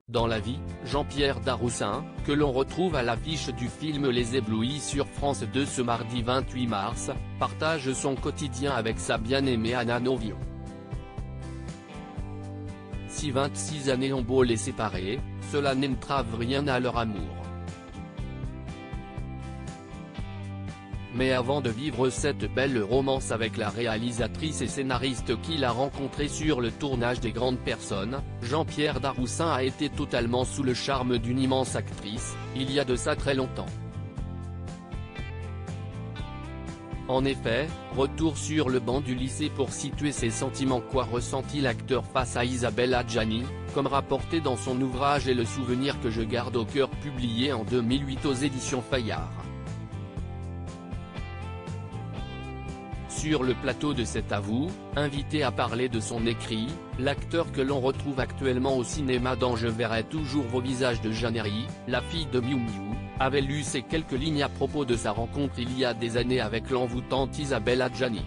Dans la vie, Jean-Pierre Daroussin, que l'on retrouve à l'affiche du film Les Éblouis sur France 2 ce mardi 28 mars, partage son quotidien avec sa bien-aimée Anna Novio. Si 26 années ont beau les séparer, cela n'entrave rien à leur amour. Mais avant de vivre cette belle romance avec la réalisatrice et scénariste qu'il a rencontrée sur le tournage des Grandes Personnes, Jean-Pierre Daroussin a été totalement sous le charme d'une immense actrice, il y a de ça très longtemps. En effet, retour sur le banc du lycée pour situer ses sentiments. Quoi ressentit l'acteur face à Isabelle Adjani, comme rapporté dans son ouvrage Et le souvenir que je garde au cœur, publié en 2008 aux éditions Fayard. Sur le plateau de Cet à vous, invité à parler de son écrit, l'acteur que l'on retrouve actuellement au cinéma dans Je verrai toujours vos visages de Jeannery, la fille de Miu Miu, avait lu ces quelques lignes à propos de sa rencontre il y a des années avec l'envoûtante Isabelle Adjani.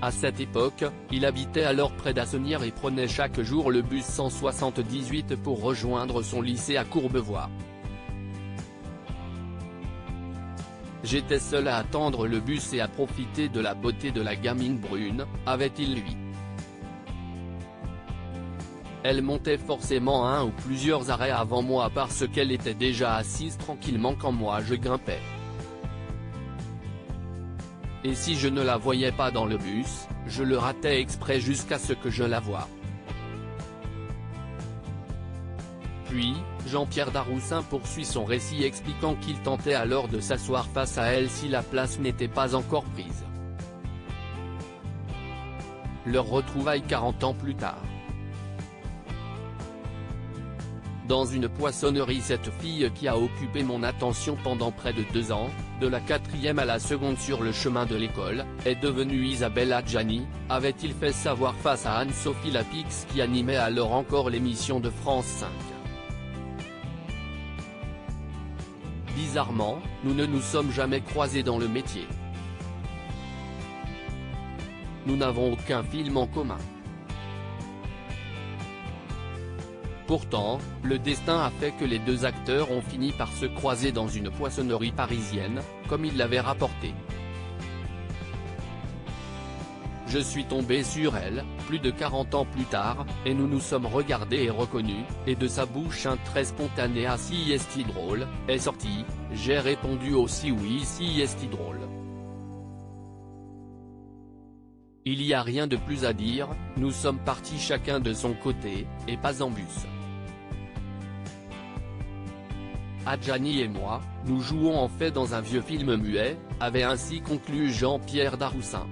À cette époque, il habitait alors près d'Assonnières et prenait chaque jour le bus 178 pour rejoindre son lycée à Courbevoie. J'étais seul à attendre le bus et à profiter de la beauté de la gamine brune, avait-il lui. Elle montait forcément un ou plusieurs arrêts avant moi parce qu'elle était déjà assise tranquillement quand moi je grimpais. Et si je ne la voyais pas dans le bus, je le ratais exprès jusqu'à ce que je la voie. Puis, Jean-Pierre Daroussin poursuit son récit expliquant qu'il tentait alors de s'asseoir face à elle si la place n'était pas encore prise. Leur retrouvaille 40 ans plus tard. Dans une poissonnerie, cette fille qui a occupé mon attention pendant près de 2 ans, de la 4e à la seconde sur le chemin de l'école, est devenue Isabelle Adjani, avait-il fait savoir face à Anne-Sophie Lapix qui animait alors encore l'émission de France 5. Bizarrement, nous ne nous sommes jamais croisés dans le métier. Nous n'avons aucun film en commun. Pourtant, le destin a fait que les deux acteurs ont fini par se croiser dans une poissonnerie parisienne, comme il l'avait rapporté. Je suis tombé sur elle, plus de 40 ans plus tard, et nous nous sommes regardés et reconnus, et de sa bouche un trait spontané « Ah si est-il drôle » est sorti, j'ai répondu aussi oui si est-il drôle. Il y a rien de plus à dire, nous sommes partis chacun de son côté, et pas en bus. Adjani et moi, nous jouons en fait dans un vieux film muet, avait ainsi conclu Jean-Pierre Daroussin.